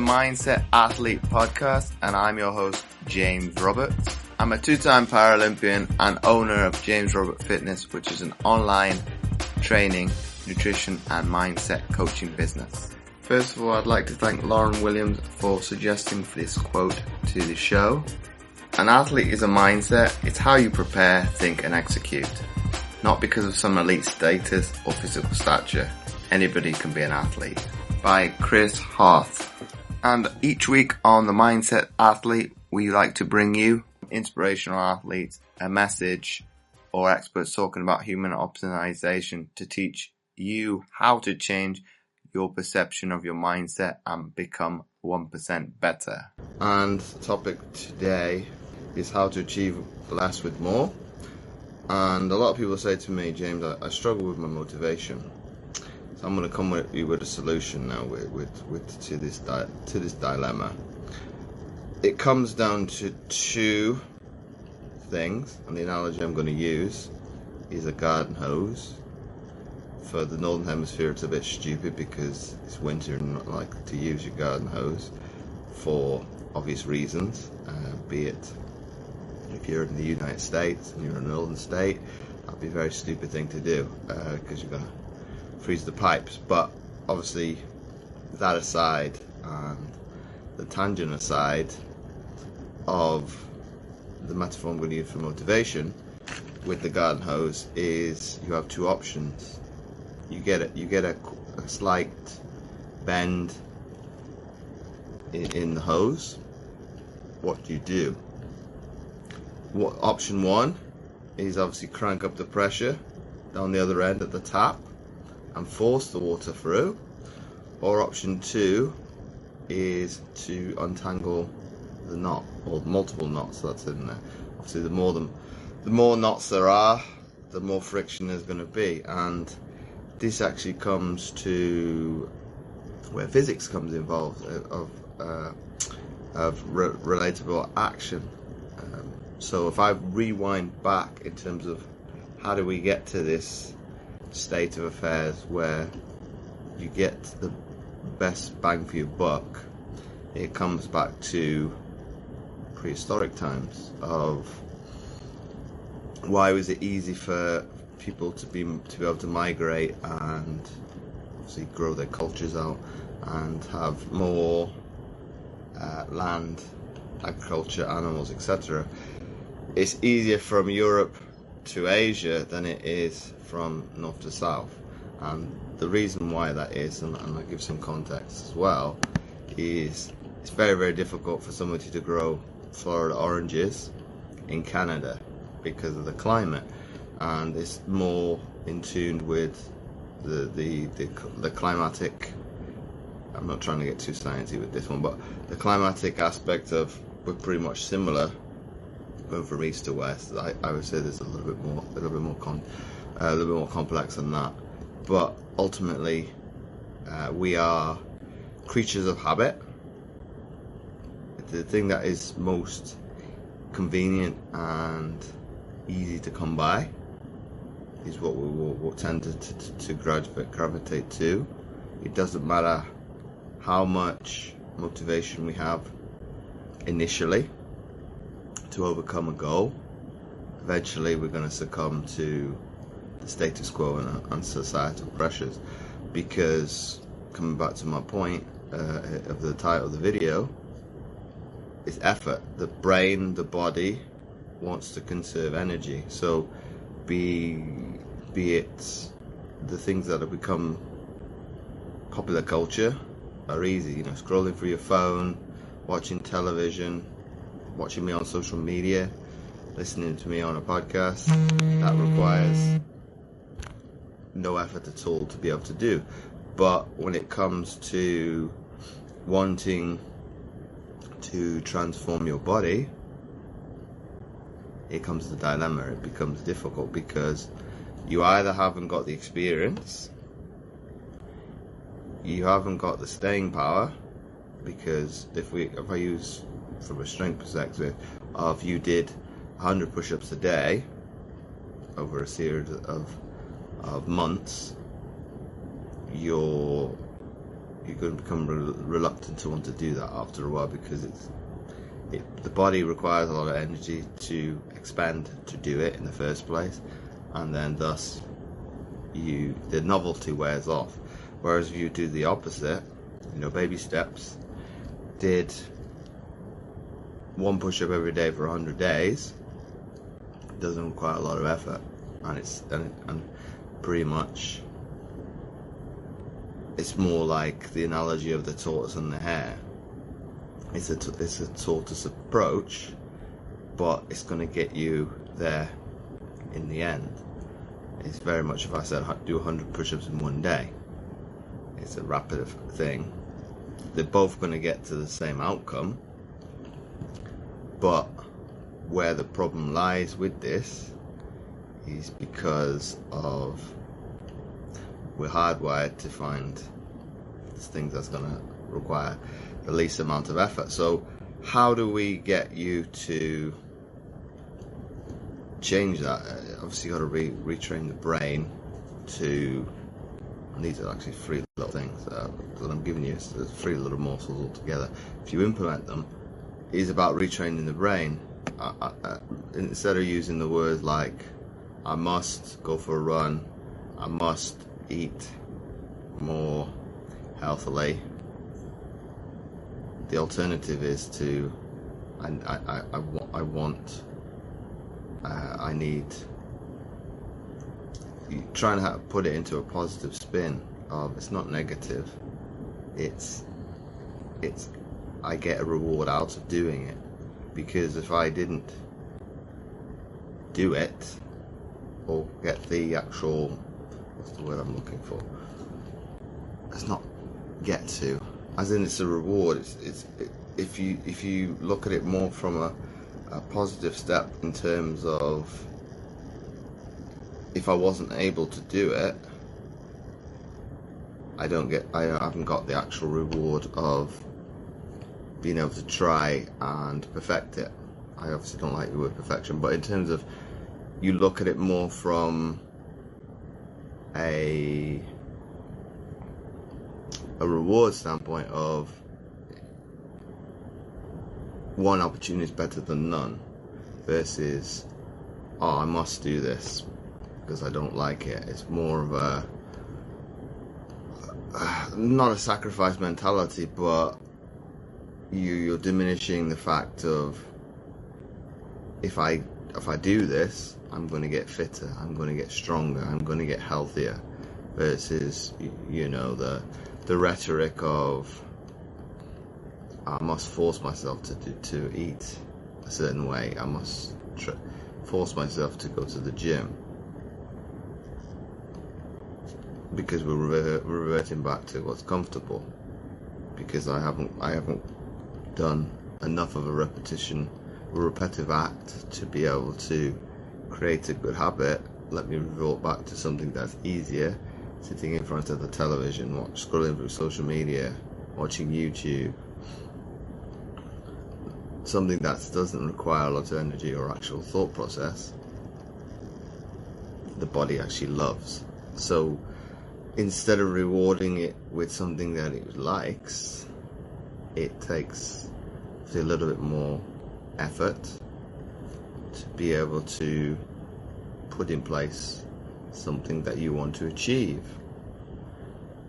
Mindset Athlete Podcast, and I'm your host, James Roberts. I'm a two-time Paralympian and owner of James Robert Fitness, which is an online training, nutrition and mindset coaching business. First of all, I'd like to thank Lauren Williams for suggesting this quote to the show. An athlete is a mindset. It's how you prepare, think and execute. Not because of some elite status or physical stature. Anybody can be an athlete. By Chris Harth. And each week on the Mindset Athlete, we like to bring you inspirational athletes, a message, or experts talking about human optimization to teach you how to change your perception of your mindset and become 1% better. And the topic today is how to achieve less with more. And a lot of people say to me, James, I struggle with my motivation. So I'm going to come with you with a solution now to this dilemma. It comes down to two things, and the analogy I'm going to use is a garden hose. For the Northern Hemisphere, it's a bit stupid because it's winter and not like to use your garden hose for obvious reasons. Be it if you're in the United States and you're in a northern state, that'd be a very stupid thing to do because you're going to freeze the pipes. But obviously, that aside, and the tangent aside of the metaphor I'm going to use for motivation with the garden hose is you have two options. You get a slight bend in the hose. What do you do? Option one is obviously crank up the pressure down the other end of the tap and force the water through. Or option two is to untangle the knot, or multiple knots that's in there. Obviously, the more knots there are, the more friction there's going to be, and this actually comes to where physics comes involved of relatable action. So if I rewind back in terms of how do we get to this state of affairs where you get the best bang for your buck, it comes back to prehistoric times of why was it easy for people to be able to migrate and obviously grow their cultures out and have more land, agriculture, animals, etc. It's easier from Europe to Asia than it is from north to south, and the reason why that is, and I'll give some context as well, is it's very, very difficult for somebody to grow Florida oranges in Canada because of the climate, and it's more in tune with the climatic. I'm not trying to get too sciencey with this one, but the climatic aspect of we're pretty much similar going from east to west. I would say there's a little bit more complex than that, but ultimately we are creatures of habit. The thing that is most convenient and easy to come by is what we will tend to gravitate to. It doesn't matter how much motivation we have initially to overcome a goal. Eventually we're going to succumb to the status quo and societal pressures, because coming back to my point of the title of the video, it's effort. The brain, the body wants to conserve energy. So be it the things that have become popular culture are easy, scrolling through your phone, watching television, watching me on social media, listening to me on a podcast. That requires no effort at all to be able to do. But when it comes to wanting to transform your body, it comes to the dilemma. It becomes difficult because you either haven't got the experience, you haven't got the staying power, because if I use from a strength perspective, if you did 100 push-ups a day over a series of months, your you're going to become reluctant to want to do that after a while, because the body requires a lot of energy to expend to do it in the first place, and then thus the novelty wears off. Whereas if you do the opposite, baby steps, did one push-up every day for 100 days, it doesn't require a lot of effort, and pretty much it's more like the analogy of the tortoise and the hare. It's a tortoise approach, but it's going to get you there in the end. It's very much, if I said do 100 push-ups in one day, it's a rapid thing. They're both going to get to the same outcome, but where the problem lies with this is because we're hardwired to find things that's going to require the least amount of effort. So how do we get you to change that? Obviously you got to retrain the brain to, and these are actually 3 little things that I'm giving you. So there's 3 little morsels altogether. If you implement them, it's about retraining the brain. Instead of using the words like I must go for a run, I must eat more healthily, the alternative is to I need, trying to put it into a positive spin of, it's not negative, it's I get a reward out of doing it, because if I didn't do it, or get the actual, what's the word I'm looking for, it's not get to, as in it's a reward, if you look at it more from a positive step, in terms of, if I wasn't able to do it, I haven't got the actual reward of being able to try and perfect it. I obviously don't like the word perfection, but in terms of, you look at it more from a reward standpoint of, one opportunity is better than none, versus, oh, I must do this because I don't like it. It's more of a, not a sacrifice mentality, but you're diminishing the fact of, if I do this, I'm going to get fitter, I'm going to get stronger, I'm going to get healthier, versus the rhetoric of, I must force myself to eat a certain way, I must force myself to go to the gym, because we're reverting back to what's comfortable, because I haven't done enough of a repetitive act to be able to create a good habit. Let me revert back to something that's easier, sitting in front of the television, scrolling through social media, watching YouTube, something that doesn't require a lot of energy or actual thought process. The body actually loves. So instead of rewarding it with something that it likes, it takes a little bit more effort to be able to put in place something that you want to achieve.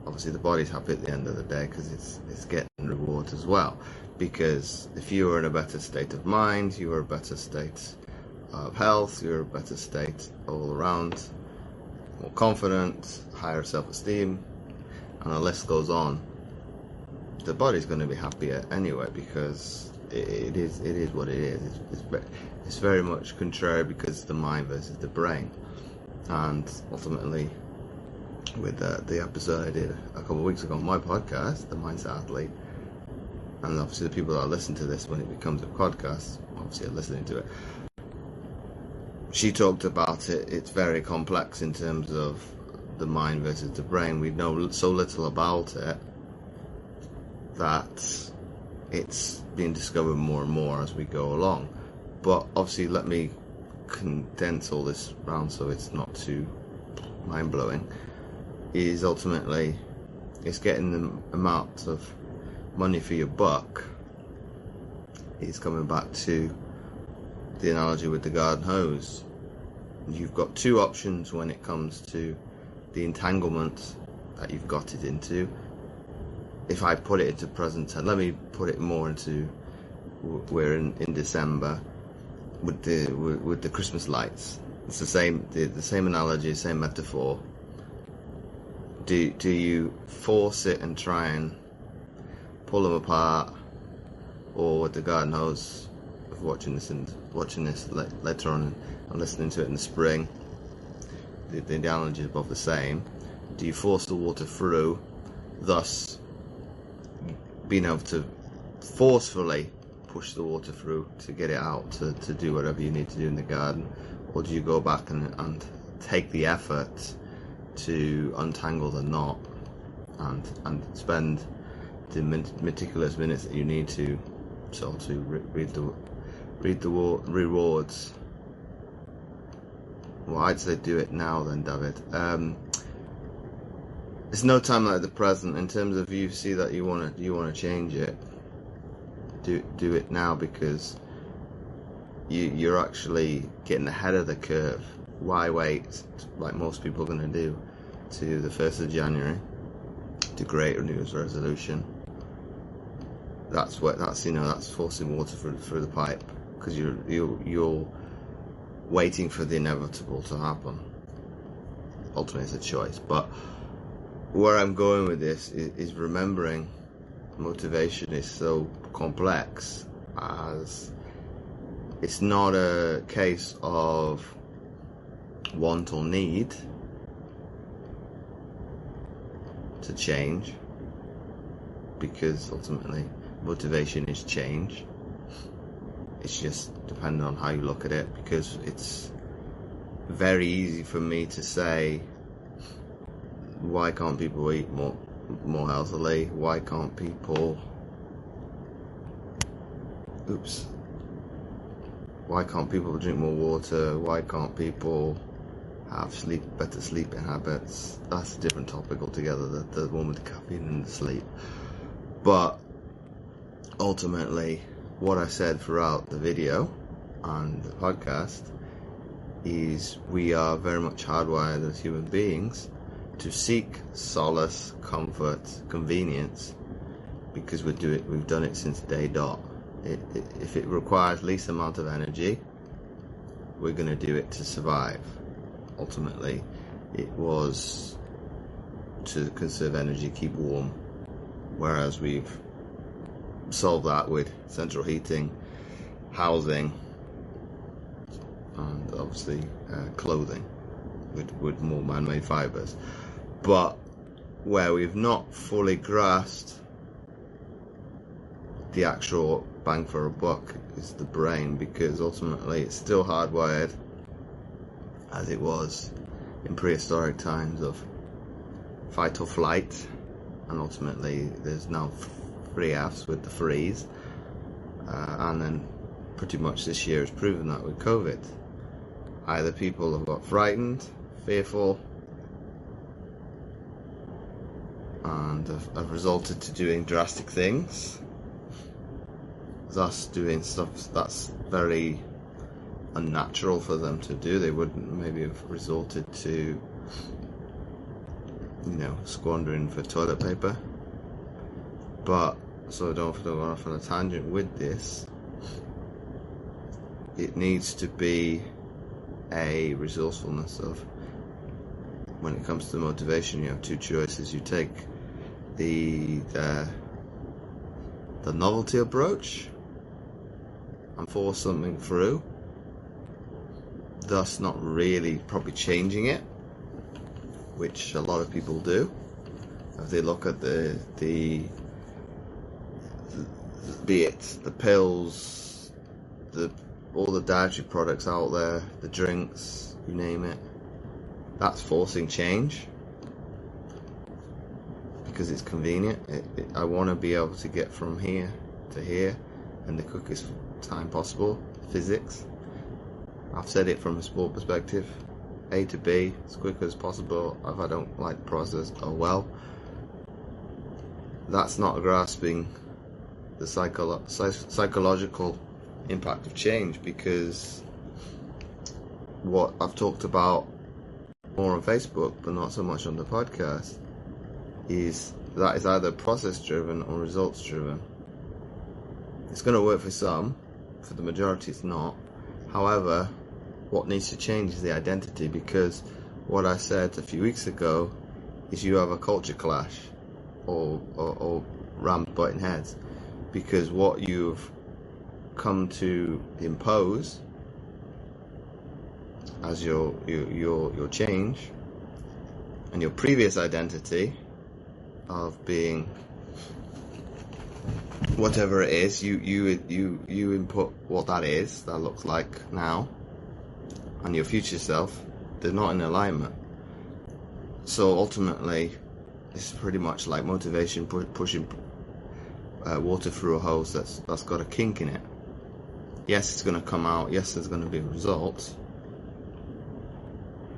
Obviously the body's happy at the end of the day because it's getting rewards as well, because if you are in a better state of mind, you are a better state of health, you're a better state all around, more confident, higher self-esteem, and the list goes on. The body's going to be happier anyway, because it is what it is. It's very much contrary, because it's the mind versus the brain. And ultimately, with the episode I did a couple of weeks ago on my podcast, The Mindset Athlete, and obviously the people that listen to this when it becomes a podcast, obviously are listening to it, she talked about it. It's very complex in terms of the mind versus the brain. We know so little about it that it's being discovered more and more as we go along. But obviously, let me condense all this round so it's not too mind-blowing. Is ultimately, it's getting the amount of money for your buck. It's coming back to the analogy with the garden hose. You've got two options when it comes to the entanglement that you've got it into. If I put it into present tense, let me put it more into, we're in December with the Christmas lights. It's the same analogy, same metaphor. Do you force it and try and pull them apart, or with the garden hose, of watching this later on and listening to it in the spring, the analogy is both the same. Do you force the water through, thus being able to forcefully push the water through to get it out to do whatever you need to do in the garden, or do you go back and take the effort to untangle the knot and spend the meticulous minutes that you need to read the rewards? Well, I'd say do it now then, David. It's no time like the present. In terms of you see that you want to change it, do it now, because you're actually getting ahead of the curve. Why wait, like most people are going to do, to the 1st of January to create a New Year's resolution? That's forcing water through the pipe, because you're waiting for the inevitable to happen. Ultimately, it's a choice. But where I'm going with this is remembering motivation is so complex, as it's not a case of want or need to change, because ultimately motivation is change. It's just depending on how you look at it, because it's very easy for me to say, why can't people eat more healthily? Why can't people why can't people drink more water? Why can't people have better sleeping habits? That's a different topic altogether, the one with the caffeine and the sleep. But ultimately, what I said throughout the video and the podcast is we are very much hardwired as human beings to seek solace, comfort, convenience, because we've done it since day dot. If it requires least amount of energy, we're going to do it to survive. Ultimately, it was to conserve energy, keep warm, whereas we've solved that with central heating, housing, and obviously clothing with more man-made fibers. But where we've not fully grasped the actual bang for a buck is the brain, because ultimately it's still hardwired as it was in prehistoric times of fight or flight, and ultimately there's now 3Fs with the freeze, and then pretty much this year has proven that with COVID. Either people have got frightened, fearful, and have resulted to doing drastic things, thus doing stuff that's very unnatural for them to do. They wouldn't maybe have resorted to, squandering for toilet paper. But so don't go off on a tangent with this. It needs to be a resourcefulness of, when it comes to motivation, you have two choices. You take the novelty approach and force something through, thus not really probably changing it, which a lot of people do. If they look at the be it the pills, all the dietary products out there, the drinks, you name it, that's forcing change because it's convenient. I want to be able to get from here to here in the quickest time possible. Physics. I've said it from a sport perspective. A to B as quick as possible. If I don't like the process, oh well. that's not grasping the psychological impact of change, because what I've talked about more on Facebook, but not so much on the podcast, is that it's either process driven or results driven. It's going to work for some, for the majority it's not. However, what needs to change is the identity, because what I said a few weeks ago is you have a culture clash or rams butting heads, because what you've come to impose as your change, and your previous identity of being whatever it is, you input what that looks like now, and your future self, they're not in alignment. So ultimately, it's pretty much like motivation pushing water through a hose that's got a kink in it. Yes, it's going to come out. Yes, there's going to be results.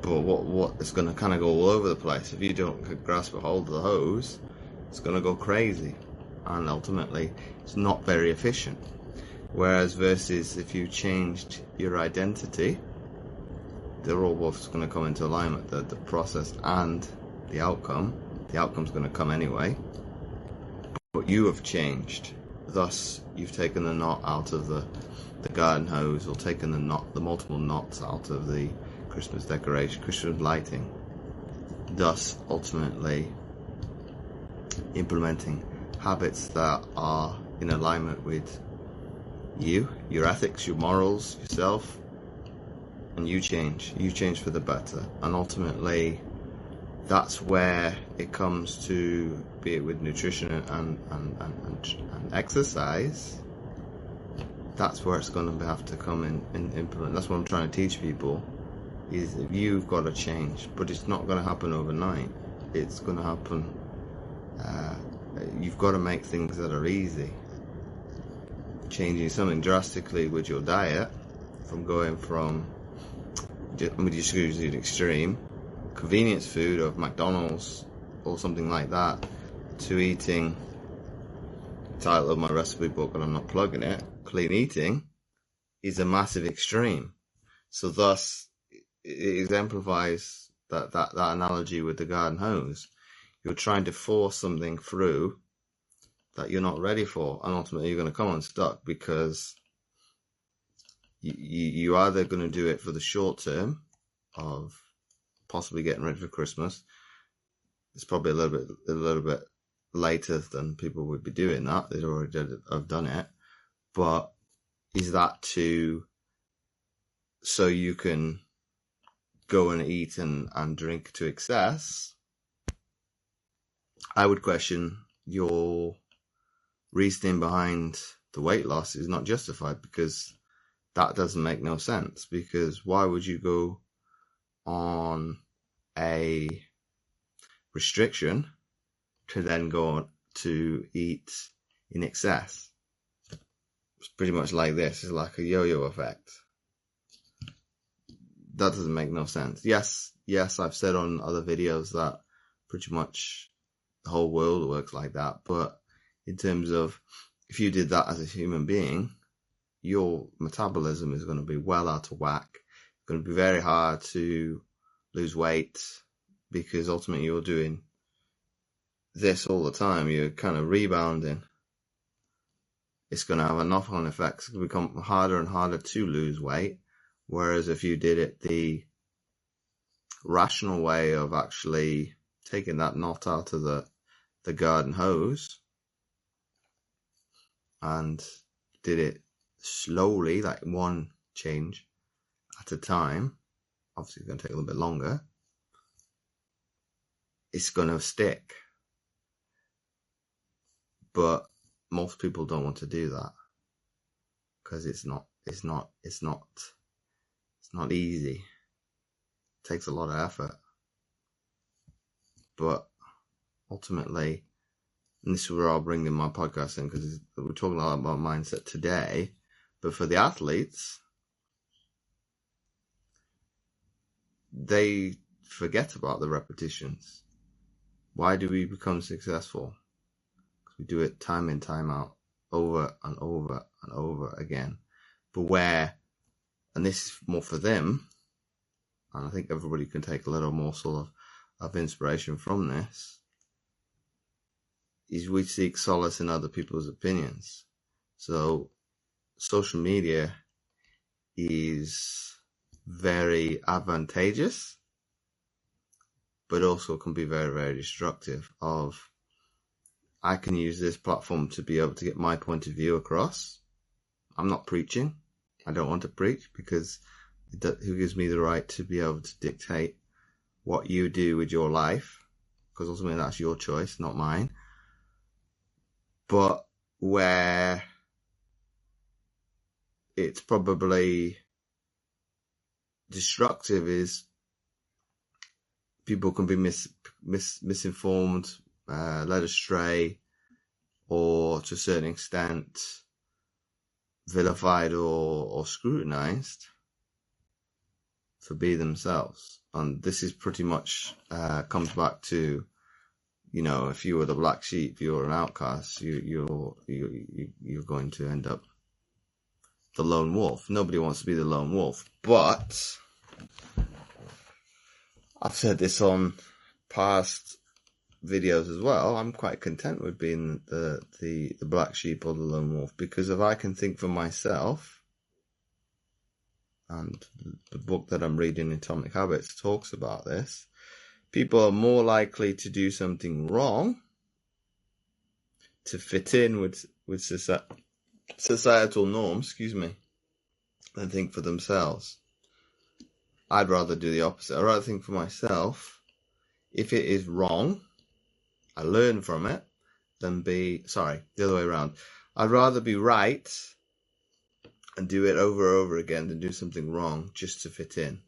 But what it's going to kind of go all over the place. If you don't grasp a hold of the hose, it's going to go crazy, and ultimately it's not very efficient. Whereas versus if you changed your identity, they're all both going to come into alignment, the process and the outcome. The outcome's going to come anyway, but you have changed. Thus, you've taken the knot out of the garden hose, or taken the multiple knots out of the Christmas decoration, Christmas lighting. Thus, ultimately, implementing habits that are in alignment with you, your ethics, your morals, yourself, and you change for the better. And ultimately, that's where it comes to, be it with nutrition and exercise, that's where it's going to have to come in and implement. That's what I'm trying to teach people, is if you've got to change, but it's not going to happen overnight. It's going to happen, you've got to make things that are easy. Changing something drastically with your diet, from going from, I'm just going to use an extreme, convenience food of McDonald's or something like that, to eating, title of my recipe book, and I'm not plugging it, clean eating, is a massive extreme. So thus, it exemplifies that analogy with the garden hose. You're trying to force something through that you're not ready for, and ultimately you're going to come unstuck, because you're either going to do it for the short term of possibly getting ready for Christmas. It's probably a little bit later than people would be doing that. They'd already have done it. But is that so you can go and eat and drink to excess? I would question your reasoning behind the weight loss is not justified, because that doesn't make no sense. Because why would you go on a restriction to then go on to eat in excess? It's pretty much like this. It's like a yo-yo effect. That doesn't make no sense. Yes, I've said on other videos that pretty much the whole world works like that. But in terms of, if you did that as a human being, your metabolism is going to be well out of whack. It's going to be very hard to lose weight, because ultimately you're doing this all the time. You're kind of rebounding. It's going to have a knock-on effect. It's going to become harder and harder to lose weight. Whereas if you did it the rational way of actually taking that knot out of the garden hose, and did it slowly, like one change at a time, obviously it's going to take a little bit longer, it's going to stick. But most people don't want to do that, because it's not easy. It takes a lot of effort. But ultimately, and this is where I'll bring in my podcast in, because we're talking a lot about mindset today, but for the athletes, they forget about the repetitions. Why do we become successful? We do it time in, time out, over and over and over again. But where, and this is more for them, and I think everybody can take a little morsel of inspiration from this, is we seek solace in other people's opinions. So social media is very advantageous, but also can be very, very destructive. Of, I can use this platform to be able to get my point of view across. I'm not preaching. I don't want to preach, because who gives me the right to be able to dictate what you do with your life? Because ultimately that's your choice, not mine. But where it's probably destructive is people can be misinformed, led astray, or to a certain extent vilified or scrutinized for being themselves. And this is pretty much comes back to, if you were the black sheep, you're an outcast, you're going to end up the lone wolf. Nobody wants to be the lone wolf. But I've said this on past videos as well. I'm quite content with being the black sheep or the lone wolf, because if I can think for myself, and the book that I'm reading, Atomic Habits, talks about this, people are more likely to do something wrong to fit in with societal norms, than think for themselves. I'd rather do the opposite. I'd rather think for myself. If it is wrong, I learn from it, than the other way around. I'd rather be right and do it over and over again than do something wrong just to fit in.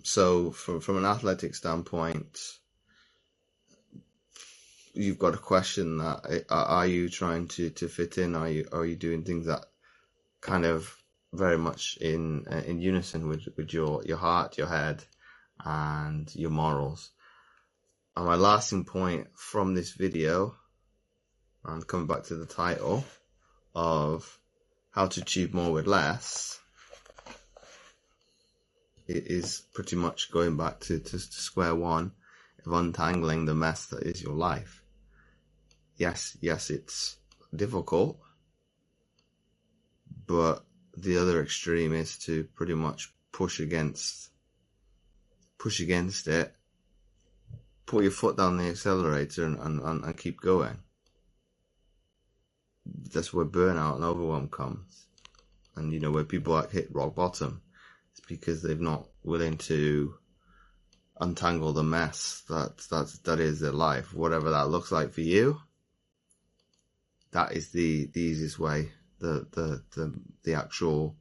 So from an athletic standpoint, you've got to question that. Are you trying to fit in? Are you doing things that kind of very much in unison with your heart, your head, and your morals? And my lasting point from this video, and coming back to the title of How to Achieve More with Less, it is pretty much going back to square one of untangling the mess that is your life. Yes, it's difficult, but the other extreme is to pretty much push against it, put your foot down the accelerator and keep going. That's where burnout and overwhelm comes. And where people hit rock bottom, it's because they're not willing to untangle the mess that is their life. Whatever that looks like for you, that is the easiest way. The actual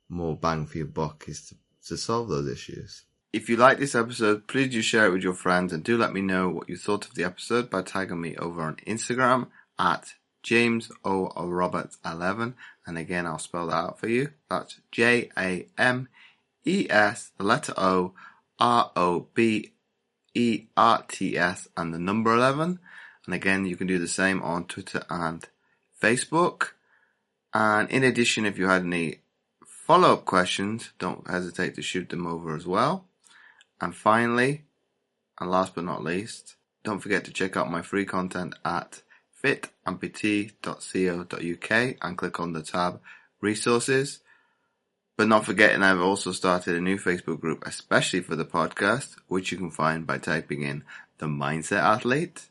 more bang for your buck is to solve those issues. If you like this episode, please do share it with your friends, and do let me know what you thought of the episode by tagging me over on Instagram at James O. Roberts 11, and again I'll spell that out for you. That's JAMES, the letter O, ROBERTS, and the number 11. And again, you can do the same on Twitter and Facebook. And in addition, if you had any follow-up questions, don't hesitate to shoot them over as well. And finally, and last but not least, don't forget to check out my free content at fitamputee.co.uk and click on the tab Resources. But not forgetting, I've also started a new Facebook group especially for the podcast, which you can find by typing in The Mindset Athlete.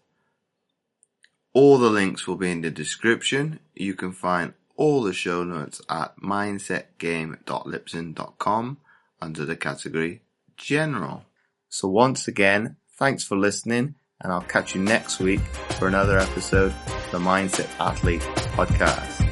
All the links will be in the description. You can find all the show notes at mindsetgame.libsyn.com under the category General. So once again, thanks for listening, and I'll catch you next week for another episode of the Mindset Athlete podcast.